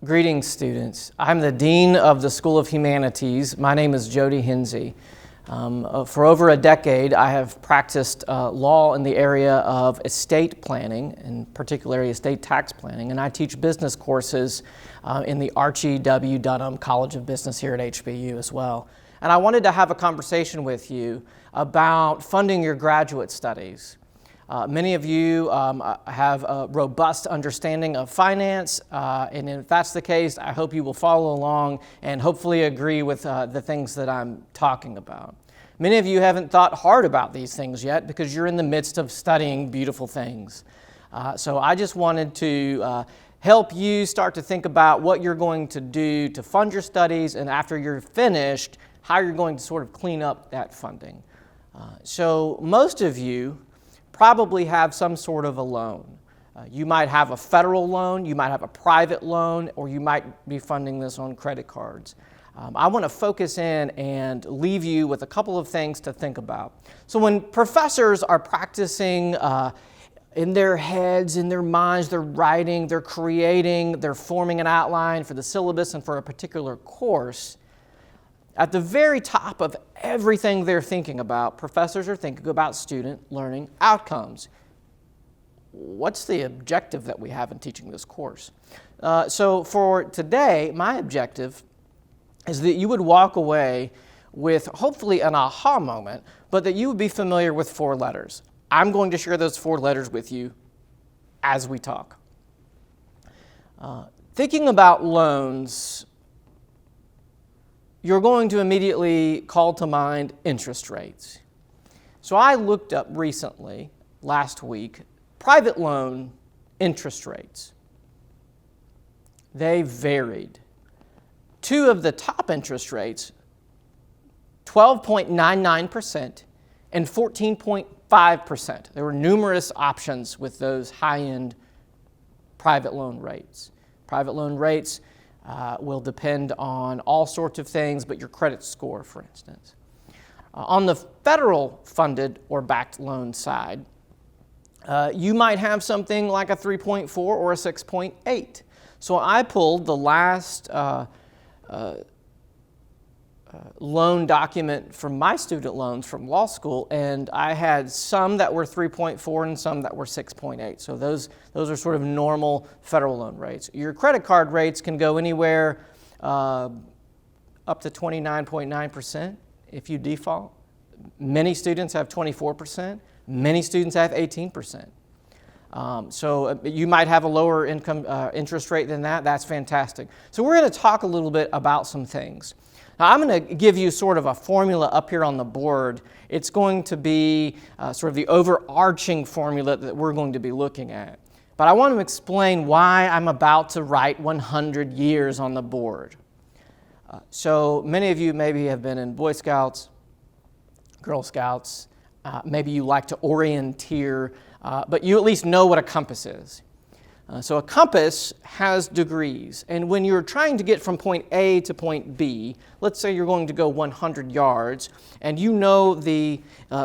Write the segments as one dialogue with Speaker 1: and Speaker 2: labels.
Speaker 1: Greetings, students. I'm the Dean of the School of Humanities. My name is Jodey Hinze. For over a decade, I have practiced law in the area of estate planning, and particularly estate tax planning, and I teach business courses in the Archie W. Dunham College of Business here at HBU as well. And I wanted to have a conversation with you about funding your graduate studies. Many of you have a robust understanding of finance, and if that's the case, I hope you will follow along and hopefully agree with the things that I'm talking about. Many of you haven't thought hard about these things yet because you're in the midst of studying beautiful things. So I just wanted to help you start to think about what you're going to do to fund your studies, and after you're finished, how you're going to sort of clean up that funding. So most of you probably have some sort of a loan. You might have a federal loan, you might have a private loan, or you might be funding this on credit cards. I want to focus in and leave you with a couple of things to think about. So when professors are practicing in their heads, in their minds, they're writing, they're creating, they're forming an outline for the syllabus and for a particular course, at the very top of everything they're thinking about, professors are thinking about student learning outcomes. What's the objective that we have in teaching this course? So for today, my objective is that you would walk away with hopefully an aha moment, but that you would be familiar with 4 letters. I'm going to share those 4 letters with you as we talk. Thinking about loans, you're going to immediately call to mind interest rates. So I looked up recently, last week, private loan interest rates. They varied. 2 of the top interest rates, 12.99% and 14.5%. There were numerous options with those high-end private loan rates. Private loan rates will depend on all sorts of things, but your credit score, for instance. On the federal funded or backed loan side, you might have something like a 3.4 or a 6.8. So I pulled the last loan document from my student loans from law school, and I had some that were 3.4 and some that were 6.8. So those are sort of normal federal loan rates. Your credit card rates can go anywhere up to 29.9% if you default. Many students have 24%. Many students have 18%. So you might have a lower income interest rate than that. That's fantastic. So we're going to talk a little bit about some things. Now, I'm going to give you sort of a formula up here on the board. It's going to be sort of the overarching formula that we're going to be looking at. But I want to explain why I'm about to write 100 years on the board. So many of you maybe have been in Boy Scouts, Girl Scouts. Maybe you like to orienteer, but you at least know what a compass is. So a compass has degrees, and when you're trying to get from point A to point B, let's say you're going to go 100 yards, and you know the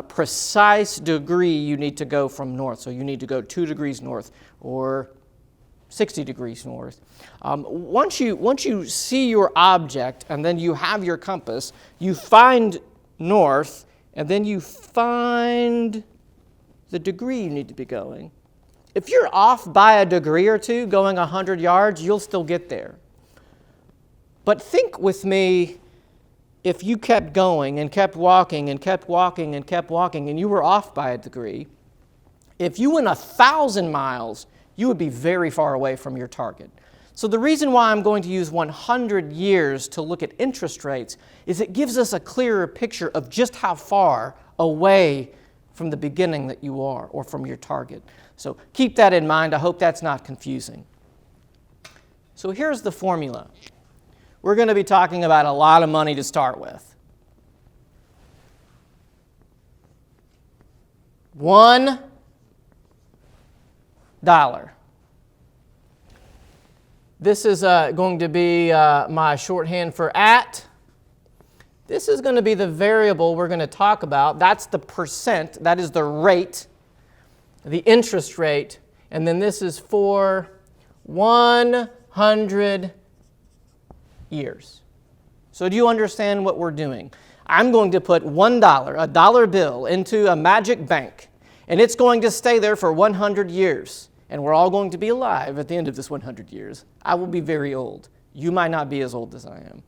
Speaker 1: precise degree you need to go from north. So you need to go 2 degrees north or 60 degrees north. Once you see your object and then you have your compass, you find north, and then you find the degree you need to be going. If you're off by a degree or 2 going 100 yards, you'll still get there. But think with me, if you kept going and kept walking and kept walking and kept walking and you were off by a degree, if you went 1,000 miles, you would be very far away from your target. So the reason why I'm going to use 100 years to look at interest rates is it gives us a clearer picture of just how far away from the beginning that you are, or from your target. So keep that in mind. I hope that's not confusing. So here's the formula. We're going to be talking about a lot of money to start with. $1. This is going to be my shorthand for at. This is going to be the variable we're going to talk about. That's the percent. That is the rate, the interest rate. And then this is for 100 years. So do you understand what we're doing? I'm going to put $1, a dollar bill, into a magic bank, and it's going to stay there for 100 years. And we're all going to be alive at the end of this 100 years. I will be very old. You might not be as old as I am.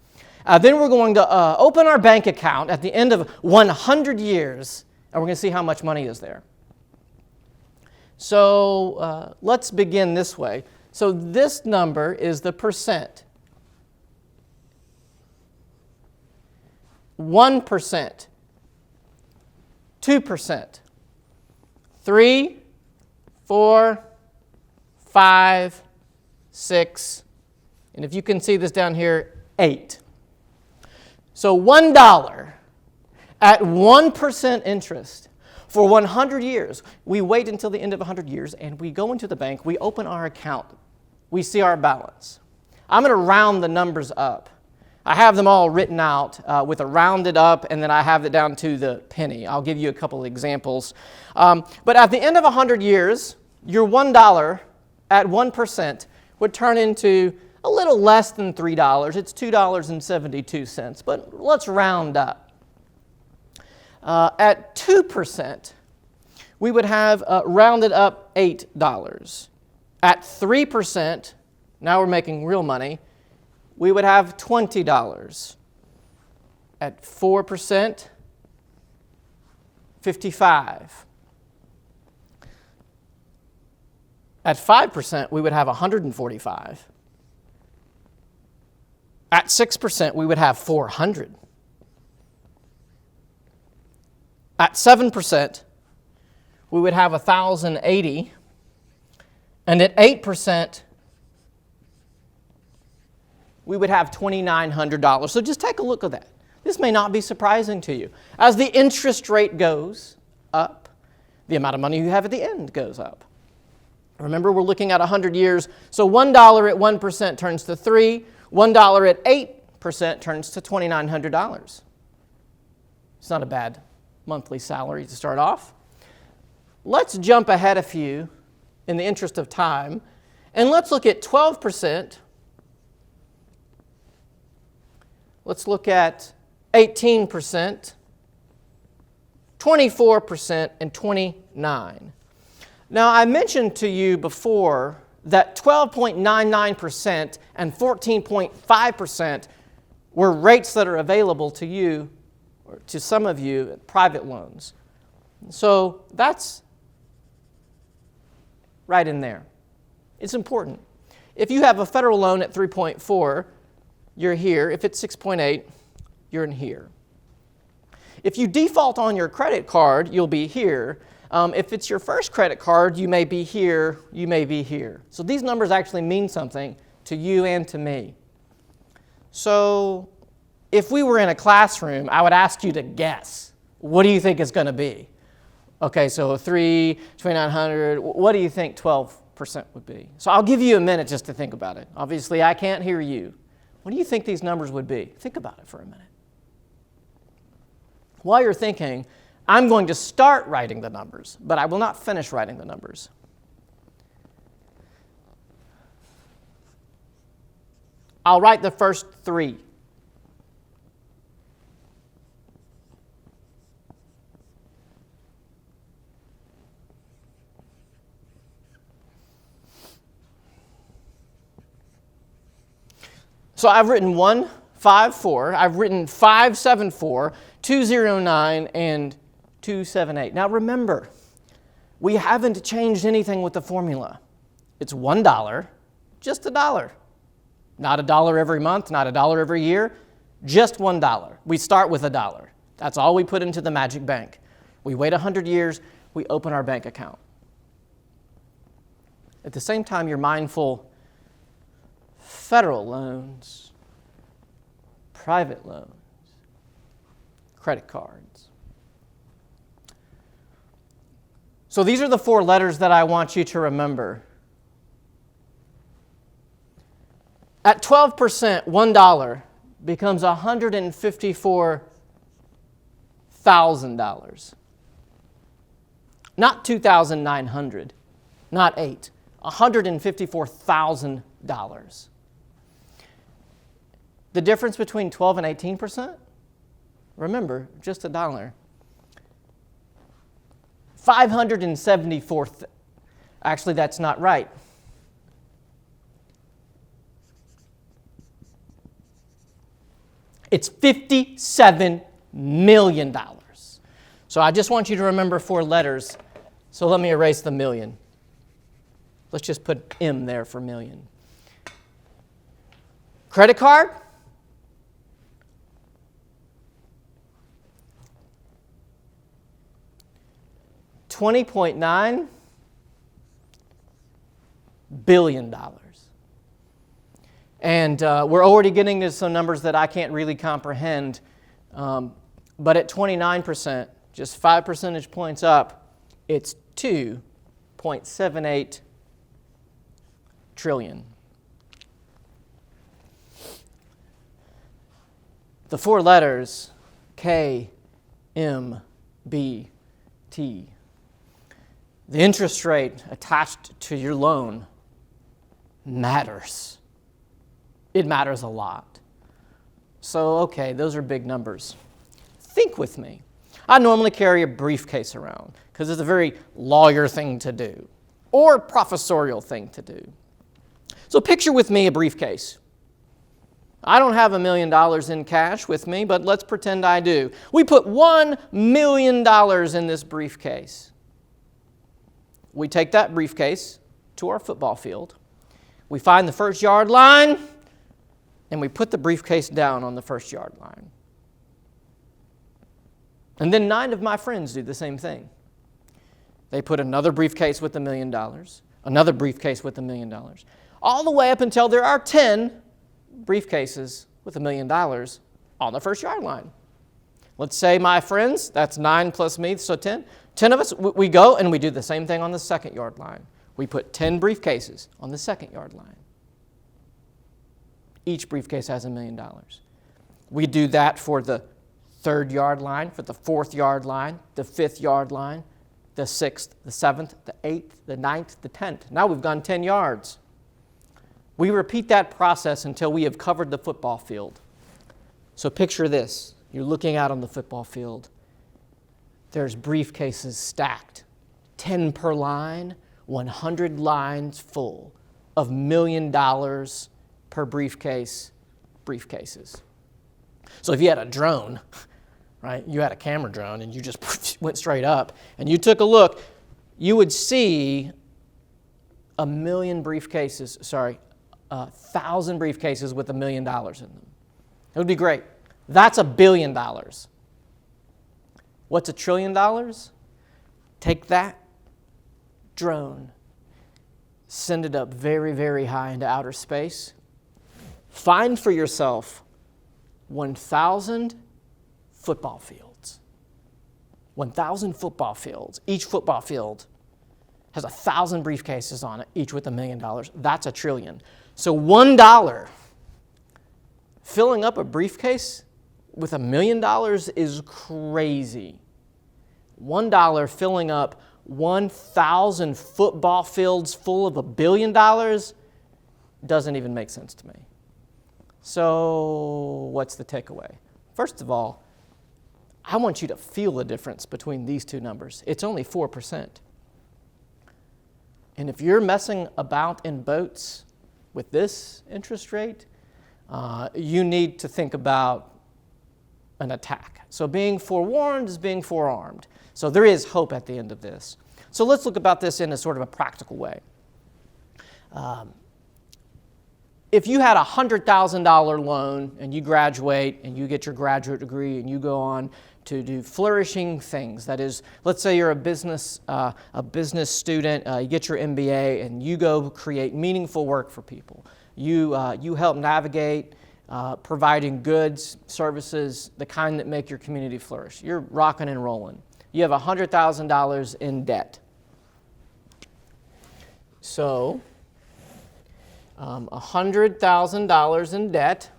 Speaker 1: Then we're going to open our bank account at the end of 100 years, and we're going to see how much money is there. So let's begin this way. So this number is the percent. 1%, 2%, 3, 4, 5, 6, and if you can see this down here, 8. So $1 at 1% interest for 100 years. We wait until the end of 100 years and we go into the bank, we open our account, we see our balance. I'm going to round the numbers up. I have them all written out with a rounded up, and then I have it down to the penny. I'll give you a couple of examples. But at the end of 100 years, your $1 at 1% would turn into a little less than $3. It's $2.72, but let's round up. At 2%, we would have rounded up $8. At 3%, now we're making real money, we would have $20. At 4%, $55. At 5%, we would have $145. At 6%, we would have $400. At 7%, we would have $1,080. And at 8%, we would have $2,900. So just take a look at that. This may not be surprising to you. As the interest rate goes up, the amount of money you have at the end goes up. Remember, we're looking at 100 years, so $1 at 1% turns to $3, $1 at 8% turns to $2,900. It's not a bad monthly salary to start off. Let's jump ahead a few in the interest of time, and let's look at 12%. Let's look at 18%, 24%, and 29%. Now, I mentioned to you before that 12.99% and 14.5% were rates that are available to you, or to some of you, private loans. So that's right in there. It's important. If you have a federal loan at 3.4, you're here. If it's 6.8, you're in here. If you default on your credit card, you'll be here. If it's your first credit card, you may be here, you may be here. So these numbers actually mean something to you and to me. So if we were in a classroom, I would ask you to guess. What do you think it's going to be? Okay, so 3, 2,900, what do you think 12% would be? So I'll give you a minute just to think about it. Obviously, I can't hear you. What do you think these numbers would be? Think about it for a minute. While you're thinking, I'm going to start writing the numbers, but I will not finish writing the numbers. I'll write the first 3. So I've written 154, I've written 574, 209, and 278. Now remember, we haven't changed anything with the formula. It's $1, just $1. Not $1 every month, not $1 every year, just $1. We start with $1. That's all we put into the magic bank. We wait 100 years, we open our bank account. At the same time, you're mindful, federal loans, private loans, credit cards. So these are the 4 letters that I want you to remember. At 12%, $1 becomes $154,000. Not $2,900, not 8, $154,000. The difference between 12 and 18%? Remember, just $1. 574. Actually, that's not right. It's $57 million. So I just want you to remember 4 letters. So let me erase the million. Let's just put M there for million. Credit card? $20.9 billion. And we're already getting to some numbers that I can't really comprehend. But at 29%, just 5 percentage points up, it's 2.78 trillion. The 4 letters, K, M, B, T. The interest rate attached to your loan matters. It matters a lot. So, okay, those are big numbers. Think with me. I normally carry a briefcase around because it's a very lawyer thing to do or professorial thing to do. So picture with me a briefcase. I don't have $1 million in cash with me, but let's pretend I do. We put $1 million in this briefcase. We take that briefcase to our football field. We find the 1st yard line, and we put the briefcase down on the 1st yard line. And then 9 of my friends do the same thing. They put another briefcase with $1 million, another briefcase with $1 million, all the way up until there are 10 briefcases with $1 million on the 1st yard line. Let's say, my friends, that's 9 plus me, so 10. 10 of us, we go and we do the same thing on the 2nd yard line. We put 10 briefcases on the 2nd yard line. Each briefcase has $1 million. We do that for the 3rd yard line, for the 4th yard line, the 5th yard line, the 6th, the 7th, the 8th, the 9th, the 10th. Now we've gone 10 yards. We repeat that process until we have covered the football field. So picture this. You're looking out on the football field. There's briefcases stacked, 10 per line, 100 lines full of $1 million per briefcases. So if you had a drone, right, you had a camera drone and you just went straight up and you took a look, you would see 1,000 briefcases with $1 million in them. It would be great. That's $1 billion. What's $1 trillion? Take that drone, send it up very, very high into outer space. Find for yourself 1,000 football fields. 1,000 football fields. Each football field has 1,000 briefcases on it, each with $1 million. That's $1 trillion. So $1 filling up a briefcase with $1 million is crazy. $1 filling up 1,000 football fields full of $1 billion doesn't even make sense to me. So what's the takeaway? First of all, I want you to feel the difference between these two numbers. It's only 4%. And if you're messing about in boats with this interest rate, you need to think about an attack. So being forewarned is being forearmed. So there is hope at the end of this. So let's look about this in a sort of a practical way. If you had a $100,000 loan and you graduate and you get your graduate degree and you go on to do flourishing things, that is, let's say you're a business student, you get your MBA and you go create meaningful work for people. You help navigate providing goods, services, the kind that make your community flourish. You're rocking and rolling. You have $100,000 in debt. So, $100,000 in debt,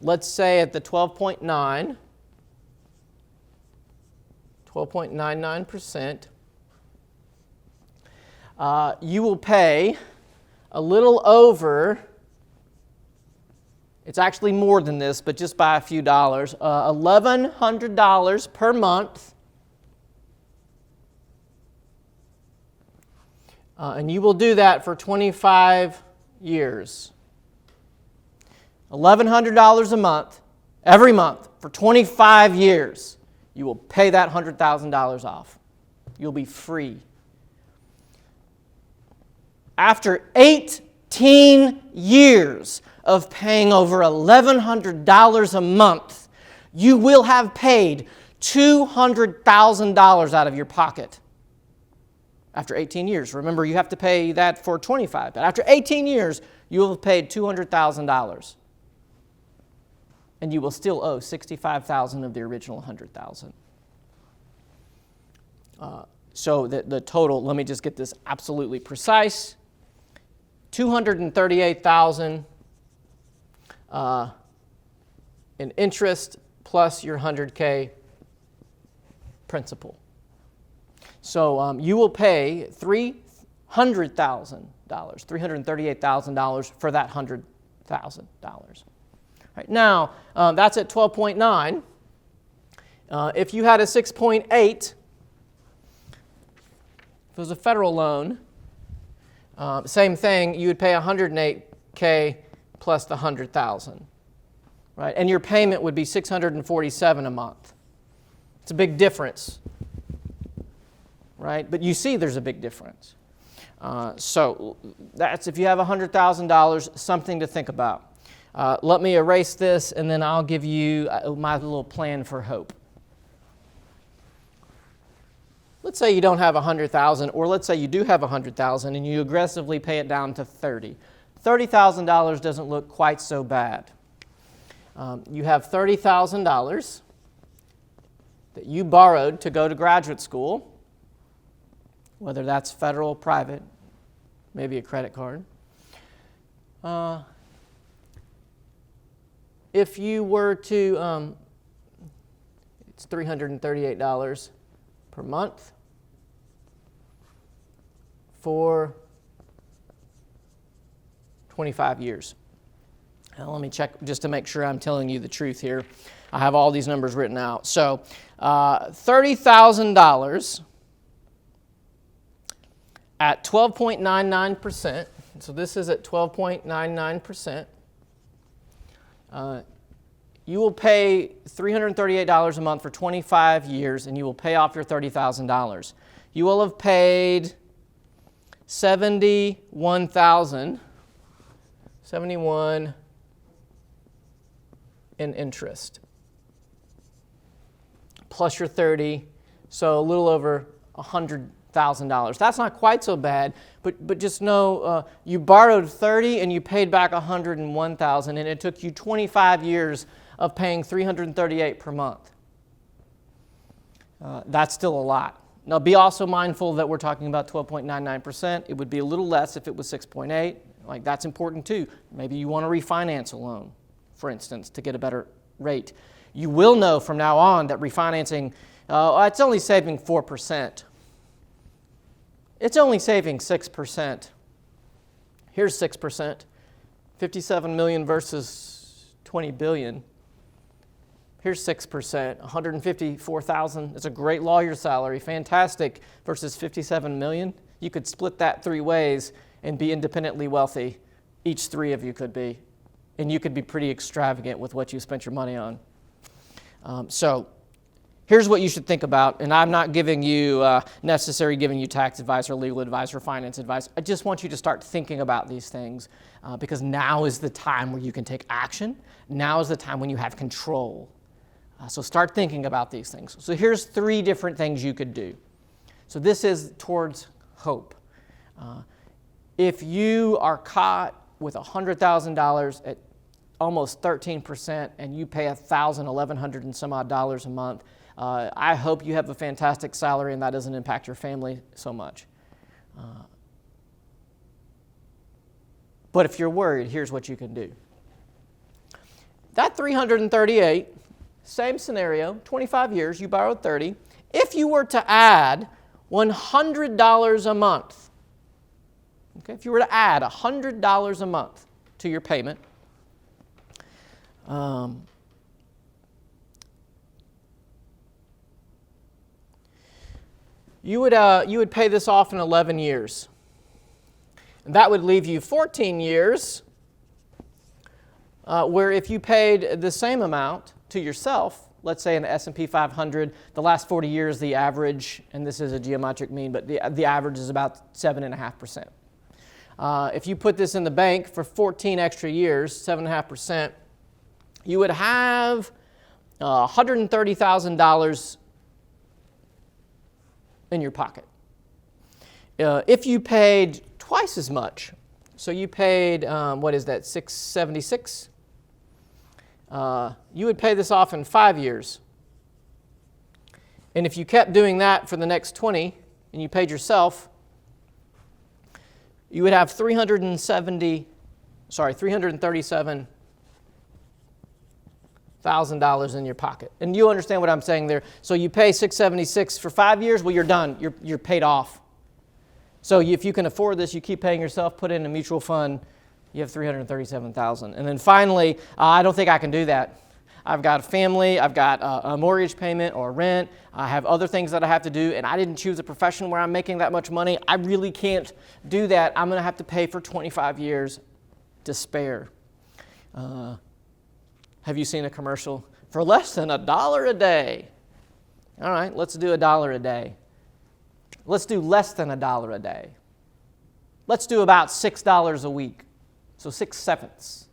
Speaker 1: let's say at the 12.99%, you will pay a little over It's actually more than this, but just by a few dollars. $1,100 per month. And you will do that for 25 years. $1,100 a month, every month, for 25 years. You will pay that $100,000 off. You'll be free. After 18 years of paying over $1,100 a month, you will have paid $200,000 out of your pocket. After 18 years. Remember, you have to pay that for 25. But after 18 years, you will have paid $200,000. And you will still owe $65,000 of the original $100,000. So the total, let me just get this absolutely precise. $238,000 in interest plus your $100K principal. So you will pay $338,000 for that $100,000. Right, now, that's at 12.9. If you had a 6.8, if it was a federal loan, same thing, you would pay $108K plus the $100,000. Right? And your payment would be $647 a month. It's a big difference. Right? But you see there's a big difference. So that's, if you have $100,000, something to think about. Let me erase this, and then I'll give you my little plan for hope. Let's say you don't have $100,000, or let's say you do have $100,000 and you aggressively pay it down to $30,000. $30,000 doesn't look quite so bad. You have $30,000 that you borrowed to go to graduate school, whether that's federal, private, maybe a credit card. If you were to, it's $338 per month for 25 years. Now let me check just to make sure I'm telling you the truth here. I have all these numbers written out. So $30,000 at 12.99%. So this is at 12.99%. You will pay $338 a month for 25 years, and you will pay off your $30,000. You will have paid $71,000 in interest, plus your $30,000, so a little over $100,000. That's not quite so bad, but just know you borrowed $30,000 and you paid back $101,000, and it took you 25 years of paying $338 per month. That's still a lot. Now, be also mindful that we're talking about 12.99%. It would be a little less if it was 6.8. Like, that's important too. Maybe you want to refinance a loan, for instance, to get a better rate. You will know from now on that refinancing, it's only saving 4%. It's only saving 6%. Here's 6%. 57 million versus 20 billion. Here's 6%, 154,000. It's a great lawyer salary, fantastic, versus 57 million. You could split that three ways and be independently wealthy. Each three of you could be. And you could be pretty extravagant with what you spent your money on. So here's what you should think about, and I'm not giving you giving you tax advice or legal advice or finance advice. I just want you to start thinking about these things because now is the time where you can take action. Now is the time when you have control. So start thinking about these things. So here's 3 different things you could do. So this is towards hope. If you are caught with $100,000 at almost 13% and you pay $1,100 and some odd dollars a month, I hope you have a fantastic salary and that doesn't impact your family so much. But if you're worried, here's what you can do. That $338, same scenario, 25 years, you borrowed $30. If you were to add $100 a month, okay, if you were to add $100 a month to your payment, You would pay this off in 11 years. And that would leave you 14 years where if you paid the same amount to yourself, let's say in the S&P 500, the last 40 years, the average, and this is a geometric mean, but the average is about 7.5%. If you put this in the bank for 14 extra years, 7.5%, you would have $130,000 in your pocket. If you paid twice as much, so you paid, what is that, $676? You would pay this off in 5 years. And if you kept doing that for the next 20 and you paid yourself, you would have $337,000 in your pocket. And you understand what I'm saying there. So you pay $676 for 5 years, well, you're done. You're paid off. So if you can afford this, you keep paying yourself, put it in a mutual fund, you have $337,000. And then finally, I don't think I can do that. I've got a family, I've got a mortgage payment or rent, I have other things that I have to do, and I didn't choose a profession where I'm making that much money. I really can't do that. I'm going to have to pay for 25 years. Despair. Have you seen a commercial? For less than $1 a day. All right, let's do $1 a day. Let's do less than $1 a day. Let's do about $6 a week. So 6/7.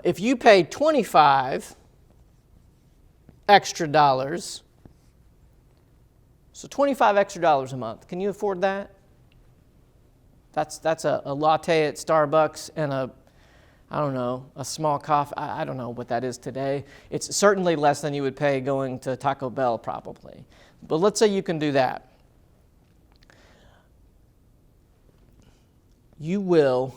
Speaker 1: If you pay 25 extra dollars, so 25 extra dollars a month, can you afford that? That's a latte at Starbucks and a small coffee. I don't know what that is today. It's certainly less than you would pay going to Taco Bell probably. But let's say you can do that. You will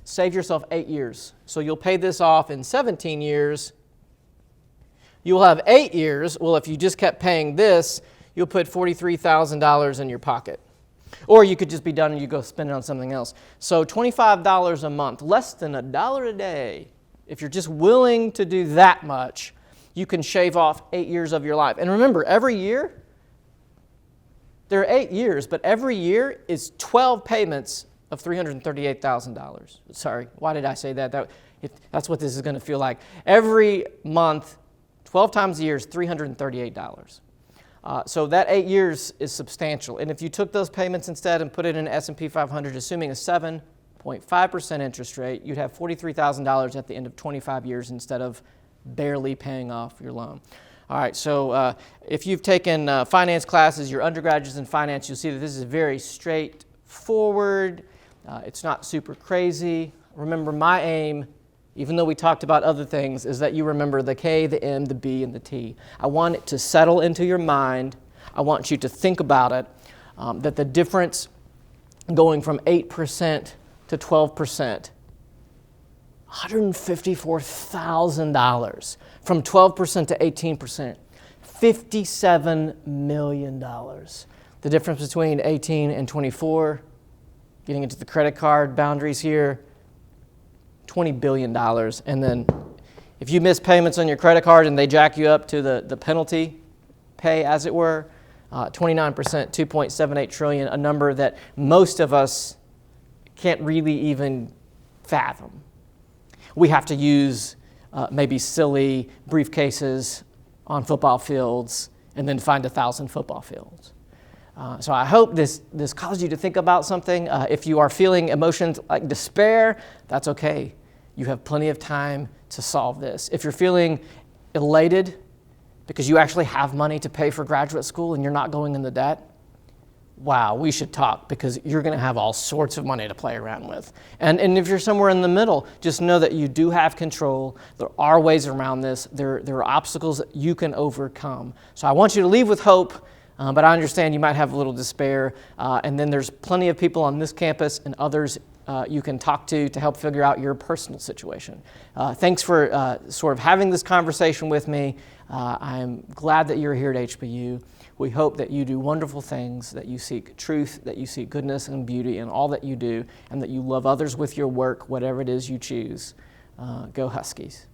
Speaker 1: save yourself 8 years. So you'll pay this off in 17 years. You'll have 8 years. Well, if you just kept paying this, you'll put $43,000 in your pocket. Or you could just be done and you go spend it on something else. So $25 a month, less than $1 a day. If you're just willing to do that much, you can shave off 8 years of your life. And remember, every year, there are 8 years, but every year is 12 payments of $338,000. Sorry, why did I say that? That's what this is going to feel like. Every month, 12 times a year is $338. So that 8 years is substantial. And if you took those payments instead and put it in S&P 500, assuming a 7.5% interest rate, you'd have $43,000 at the end of 25 years instead of barely paying off your loan. All right, so if you've taken finance classes, your undergraduates in finance, you'll see that this is very straightforward. It's not super crazy. Remember, my aim, even though we talked about other things, is that you remember the K, the M, the B, and the T. I want it to settle into your mind. I want you to think about it, that the difference going from 8% to 12%, $154,000. From 12% to 18%, $57 million. The difference between 18 and 24, getting into the credit card boundaries here, $20 billion. And then if you miss payments on your credit card and they jack you up to the penalty pay, as it were, 29%, $2.78 trillion, a number that most of us can't really even fathom. We have to use maybe silly briefcases on football fields and then find 1,000 football fields. So I hope this caused you to think about something. If you are feeling emotions like despair, that's okay. You have plenty of time to solve this. If you're feeling elated because you actually have money to pay for graduate school and you're not going into debt, wow, we should talk, because you're going to have all sorts of money to play around with. And if you're somewhere in the middle, just know that you do have control. There are ways around this. There are obstacles that you can overcome. So I want you to leave with hope, but I understand you might have a little despair. And then there's plenty of people on this campus and others you can talk to help figure out your personal situation. Thanks for sort of having this conversation with me. I'm glad that you're here at HBU. We hope that you do wonderful things, that you seek truth, that you seek goodness and beauty in all that you do, and that you love others with your work, whatever it is you choose. Go Huskies.